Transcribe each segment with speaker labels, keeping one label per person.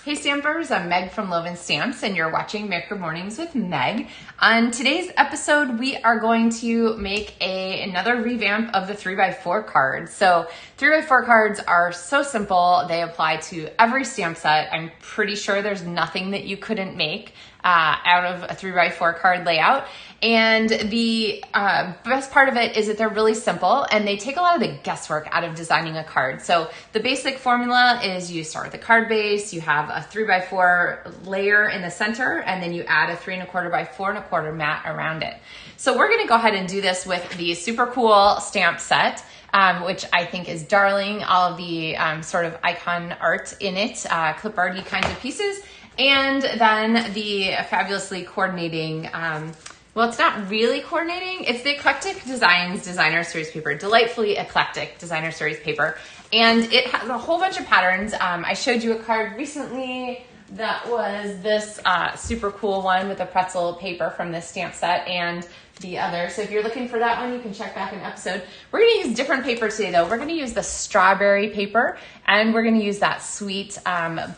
Speaker 1: Hey Stampers, I'm Meg from LovenStamps and you're watching Maker Mornings with Meg. On today's episode, we are going to make another revamp of the 3x4 cards. So 3x4 cards are so simple. They apply to every stamp set. I'm pretty sure there's nothing that you couldn't make out of a 3x4 card layout. And the best part of it is that they're really simple and they take a lot of the guesswork out of designing a card. So the basic formula is you start with the card base, you have a 3x4 layer in the center, and then you add a 3 1/4 by 4 1/4 mat around it. So we're gonna go ahead and do this with the super cool stamp set, which I think is darling. All of the sort of icon art in it, clip arty kinds of pieces. And then the fabulously coordinating, well, it's not really coordinating. It's the Eclectic Designer Series Paper, Delightfully Eclectic Designer Series Paper. And it has a whole bunch of patterns. I showed you a card recently that was this super cool one with a pretzel paper from this stamp set and the other. So if you're looking for that one, you can check back an episode. We're gonna use different paper today though. We're gonna use the strawberry paper and we're gonna use that sweet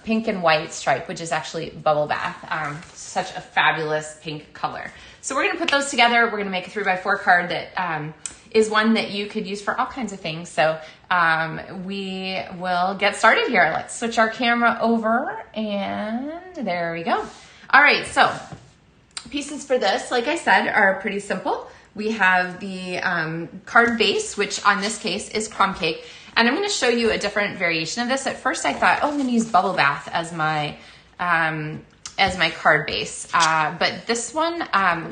Speaker 1: pink and white stripe, which is actually bubble bath. Such a fabulous pink color. So we're gonna put those together. We're gonna make a 3x4 card that is one that you could use for all kinds of things. So we will get started here. Let's switch our camera over and there we go. All right, so pieces for this, like I said, are pretty simple. We have the card base, which on this case is crumb cake. And I'm gonna show you a different variation of this. At first I thought, oh, I'm gonna use bubble bath as my card base. But this one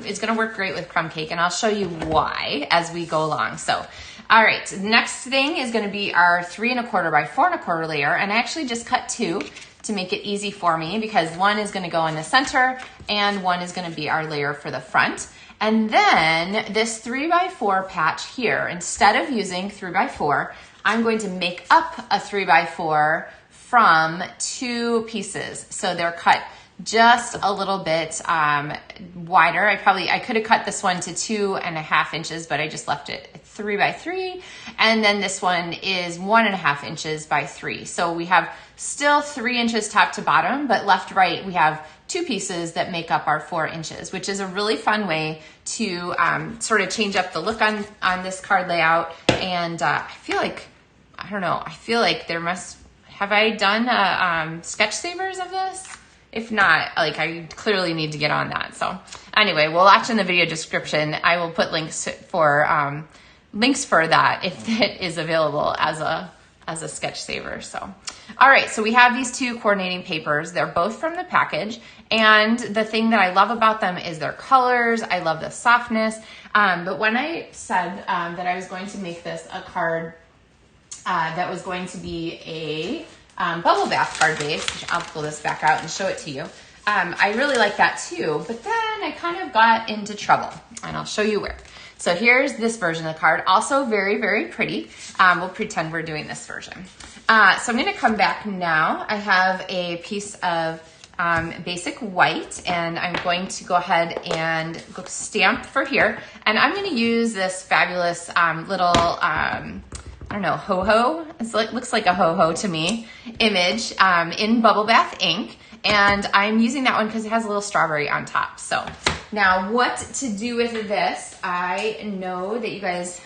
Speaker 1: is gonna work great with crumb cake and I'll show you why as we go along. So, all right, next thing is gonna be our 3 1/4 by 4 1/4 layer. And I actually just cut 2 to make it easy for me because one is gonna go in the center and one is gonna be our layer for the front. And then this 3x4 patch here, instead of using 3x4, I'm going to make up a 3x4 from 2 pieces. So they're cut just a little bit wider. I could have cut this one to 2.5 inches, but I just left it 3x3. And then this one is 1.5 inches by 3. So we have still 3 inches top to bottom, but left, right, we have 2 pieces that make up our 4 inches, which is a really fun way to sort of change up the look on this card layout. And I feel like, I don't know, have I done sketch savers of this? If not, like I clearly need to get on that. So anyway, we'll watch in the video description. I will put links for that if it is available as a sketch saver. So, all right, so we have these 2 coordinating papers. They're both from the package. And the thing that I love about them is their colors. I love the softness. But when I said that I was going to make this a card that was going to be a bubble bath card base, which I'll pull this back out and show it to you. I really like that too, but then I kind of got into trouble and I'll show you where. So here's this version of the card, also very, very pretty. We'll pretend we're doing this version. So I'm gonna come back now. I have a piece of basic white and I'm going to go ahead and go stamp for here. And I'm gonna use this fabulous little, I don't know, ho-ho. It looks like a ho-ho to me, image in Bubble Bath ink. And I'm using that one because it has a little strawberry on top. So now what to do with this? I know that you guys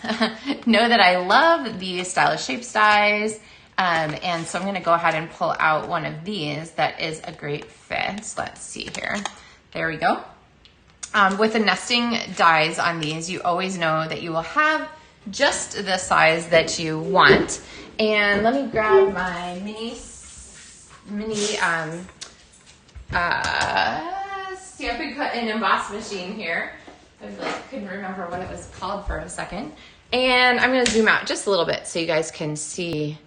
Speaker 1: know that I love the stylish shape dies. And so I'm gonna go ahead and pull out one of these that is a great fit. Let's see here. There we go. With the nesting dies on these, you always know that you will have just the size that you want. And let me grab my mini Stampin' Cut and Emboss machine here. I couldn't remember what it was called for a second. And I'm gonna zoom out just a little bit so you guys can see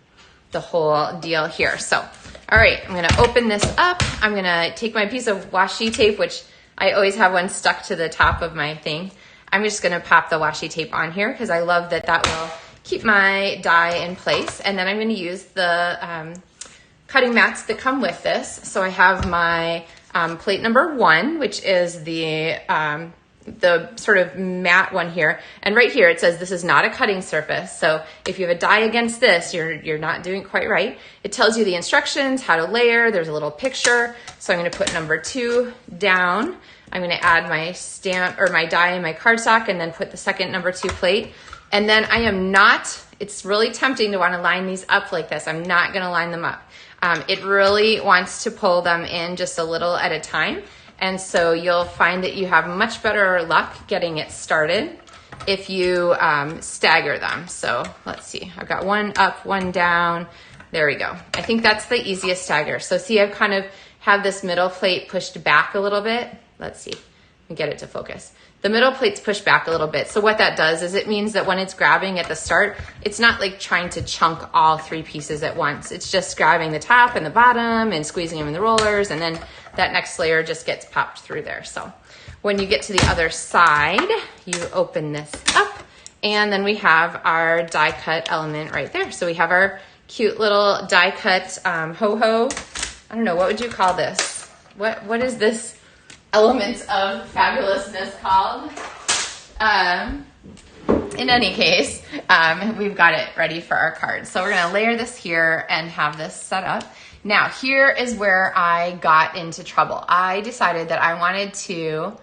Speaker 1: the whole deal here. So, all right, I'm gonna open this up. I'm gonna take my piece of washi tape, which I always have one stuck to the top of my thing. I'm just gonna pop the washi tape on here because I love that that will keep my die in place. And then I'm gonna use the cutting mats that come with this. So I have my plate number 1, which is the sort of matte one here. And right here it says this is not a cutting surface. So if you have a die against this, you're not doing it quite right. It tells you the instructions, how to layer. There's a little picture. So I'm going to put number 2 down. I'm going to add my stamp or my die in my cardstock and then put the second number 2 plate. And then I am not, it's really tempting to want to line these up like this. I'm not going to line them up. It really wants to pull them in just a little at a time. And so you'll find that you have much better luck getting it started if you stagger them. So let's see, I've got one up, one down. There we go. I think that's the easiest stagger. So see, I've kind of have this middle plate pushed back a little bit. Let's see, and get it to focus. The middle plate's pushed back a little bit. So what that does is it means that when it's grabbing at the start, it's not like trying to chunk all 3 pieces at once. It's just grabbing the top and the bottom and squeezing them in the rollers, and then that next layer just gets popped through there. So when you get to the other side, you open this up, and then we have our die cut element right there. So we have our cute little die cut ho-ho. I don't know, what would you call this? What is this element of fabulousness called? In any case, we've got it ready for our card. So we're gonna layer this here and have this set up. Now, here is where I got into trouble. I decided that I wanted to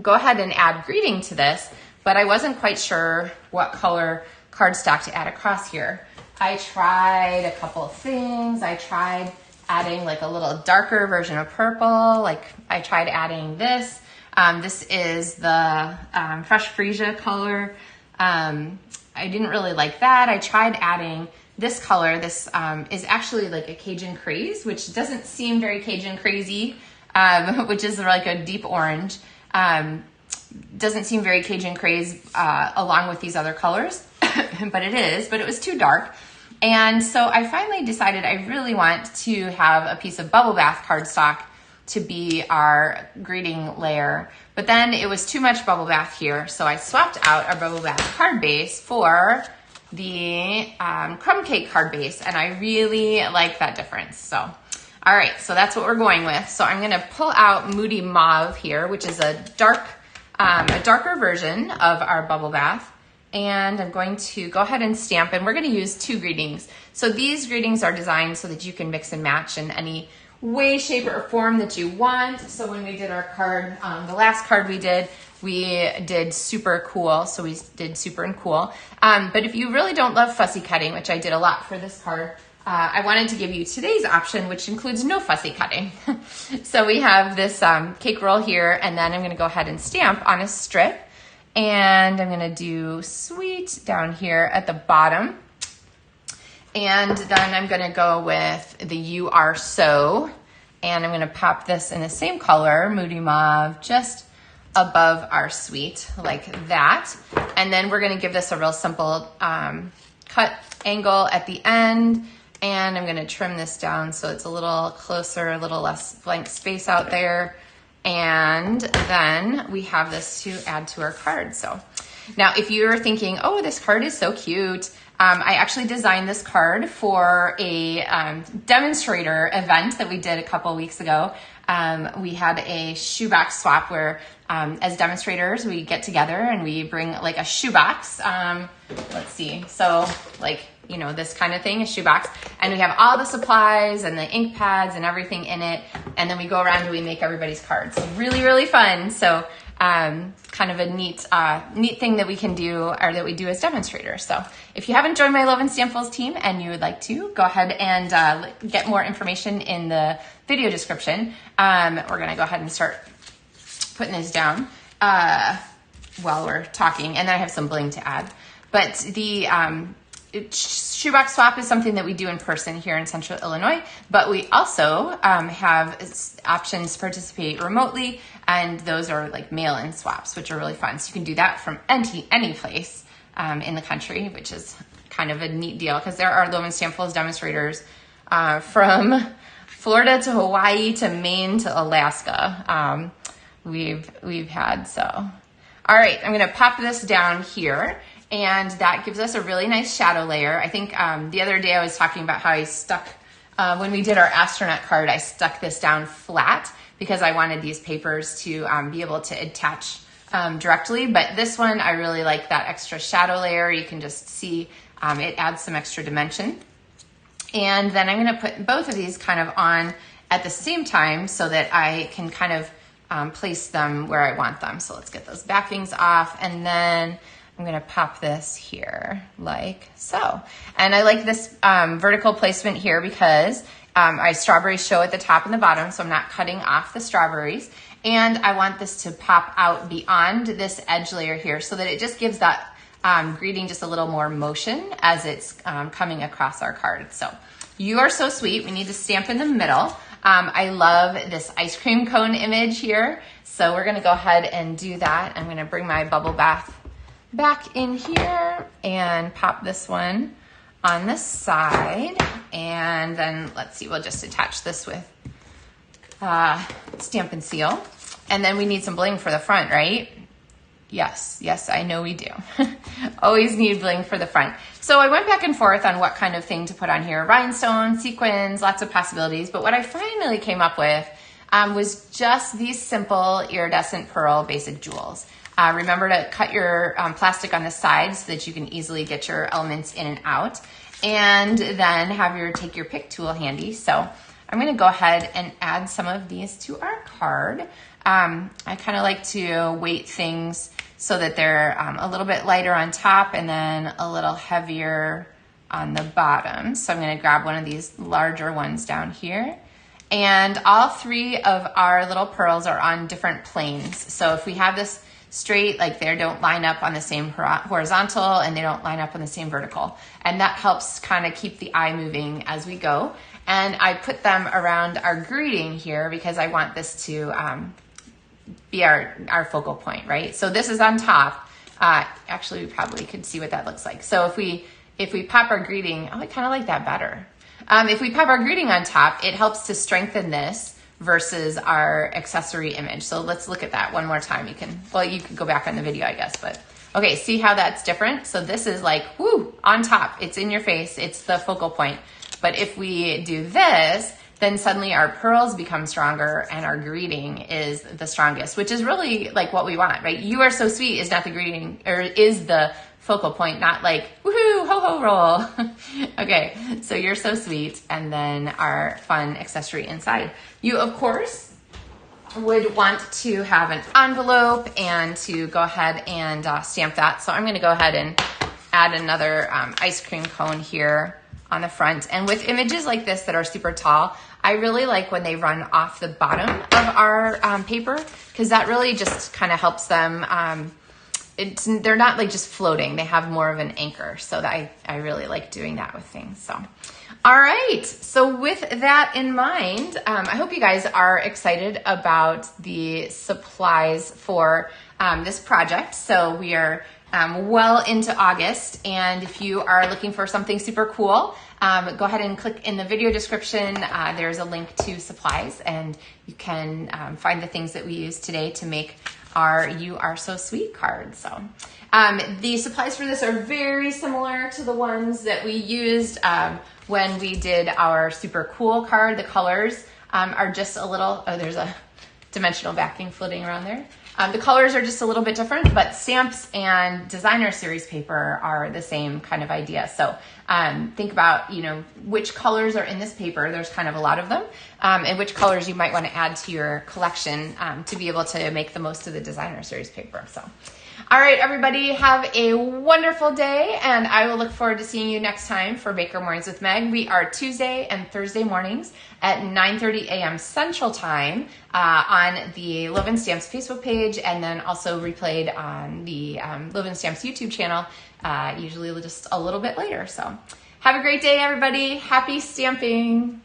Speaker 1: go ahead and add greeting to this, but I wasn't quite sure what color cardstock to add across here. I tried a couple of things. I tried adding like a little darker version of purple. Like I tried adding this. This is the Fresh Freesia color. I didn't really like that. I tried adding this color. This is actually like a Cajun Craze, which doesn't seem very Cajun crazy, which is like a deep orange. Doesn't seem very Cajun Craze along with these other colors, but it is, but it was too dark. And so I finally decided I really want to have a piece of bubble bath cardstock to be our greeting layer. But then it was too much bubble bath here, so I swapped out our bubble bath card base for the crumb cake card base, and I really like that difference. So, all right, so that's what we're going with. So I'm gonna pull out Moody Mauve here, which is a darker version of our bubble bath. And I'm going to go ahead and stamp, and we're going to use 2 greetings. So these greetings are designed so that you can mix and match in any way, shape, or form that you want. So when we did our card, the last card we did super cool. So we did super and cool. But if you really don't love fussy cutting, which I did a lot for this card, I wanted to give you today's option, which includes no fussy cutting. So we have this cake roll here, and then I'm going to go ahead and stamp on a strip. And I'm gonna do sweet down here at the bottom. And then I'm gonna go with the You Are So. And I'm gonna pop this in the same color, Moody Mauve, just above our sweet, like that. And then we're gonna give this a real simple cut angle at the end. And I'm gonna trim this down so it's a little closer, a little less blank space out there. And then we have this to add to our card. So now if you're thinking, oh, this card is so cute, I actually designed this card for a demonstrator event that we did a couple weeks ago. We had a shoebox swap where as demonstrators, we get together and we bring like a shoebox. Let's see. So like, you know, this kind of thing, a shoebox. And we have all the supplies and the ink pads and everything in it. And then we go around and we make everybody's cards. Really, really fun. So kind of a neat thing that we can do, or that we do as demonstrators. So if you haven't joined my LovenStamps team and you would like to, go ahead and get more information in the video description. We're gonna go ahead and start putting this down while we're talking. And then I have some bling to add. But the shoebox swap is something that we do in person here in Central Illinois, but we also have options to participate remotely, and those are like mail-in swaps, which are really fun. So you can do that from any place in the country, which is kind of a neat deal because there are LovenStamps demonstrators from Florida to Hawaii to Maine to Alaska. We've had so. All right, I'm gonna pop this down here. And that gives us a really nice shadow layer. I think the other day I was talking about how I stuck, when we did our astronaut card, I stuck this down flat because I wanted these papers to be able to attach directly. But this one, I really like that extra shadow layer. You can just see it adds some extra dimension. And then I'm gonna put both of these kind of on at the same time so that I can kind of place them where I want them. So let's get those backings off, and then I'm gonna pop this here like so. And I like this vertical placement here because my strawberries show at the top and the bottom, so I'm not cutting off the strawberries. And I want this to pop out beyond this edge layer here so that it just gives that greeting just a little more motion as it's coming across our card. So you are so sweet. We need to stamp in the middle. I love this ice cream cone image here. So we're gonna go ahead and do that. I'm gonna bring my bubble bath back in here and pop this one on the side. And then let's see, we'll just attach this with Stampin' Seal. And then we need some bling for the front, right? Yes, I know we do. Always need bling for the front. So I went back and forth on what kind of thing to put on here. Rhinestones, sequins, lots of possibilities. But what I finally came up with was just these simple iridescent pearl basic jewels. Remember to cut your plastic on the sides so that you can easily get your elements in and out. And then take your pick tool handy. So I'm gonna go ahead and add some of these to our card. I kind of like to weight things so that they're a little bit lighter on top and then a little heavier on the bottom. So I'm going to grab one of these larger ones down here. And all three of our little pearls are on different planes. So if we have this straight, like they don't line up on the same horizontal and they don't line up on the same vertical. And that helps kind of keep the eye moving as we go. And I put them around our greeting here because I want this to be our focal point, right? So this is on top. Actually, we probably could see what that looks like. So if we pop our greeting, I kind of like that better. If we pop our greeting on top, it helps to strengthen this versus our accessory image. So let's look at that one more time. You can go back on the video, I guess, but okay, see how that's different? So this is like, woo, on top. It's in your face. It's the focal point. But if we do this, then suddenly our pearls become stronger and our greeting is the strongest, which is really like what we want, right? You are so sweet is not the greeting, or is the focal point, not like, woohoo, ho ho roll. Okay, so you're so sweet, and then our fun accessory inside. You, of course, would want to have an envelope and to go ahead and stamp that. So I'm gonna go ahead and add another ice cream cone here on the front. And with images like this that are super tall, I really like when they run off the bottom of our paper, because that really just kind of helps them. They're not like just floating. They have more of an anchor. So that I really like doing that with things. So, all right. So with that in mind, I hope you guys are excited about the supplies for this project. So we are well into August, and if you are looking for something super cool, go ahead and click in the video description. There's a link to supplies, and you can find the things that we used today to make our You Are So Sweet card. So the supplies for this are very similar to the ones that we used when we did our super cool card. The colors are just a little, there's a dimensional backing floating around there. The colors are just a little bit different, but stamps and designer series paper are the same kind of idea. So think about, which colors are in this paper. There's kind of a lot of them, and which colors you might want to add to your collection to be able to make the most of the designer series paper. So, all right, everybody, have a wonderful day, and I will look forward to seeing you next time for Baker Mornings with Meg. We are Tuesday and Thursday mornings at 9:30 a.m. Central Time on the LovenStamps Facebook page, and then also replayed on the LovenStamps YouTube channel, usually just a little bit later. So have a great day, everybody. Happy stamping.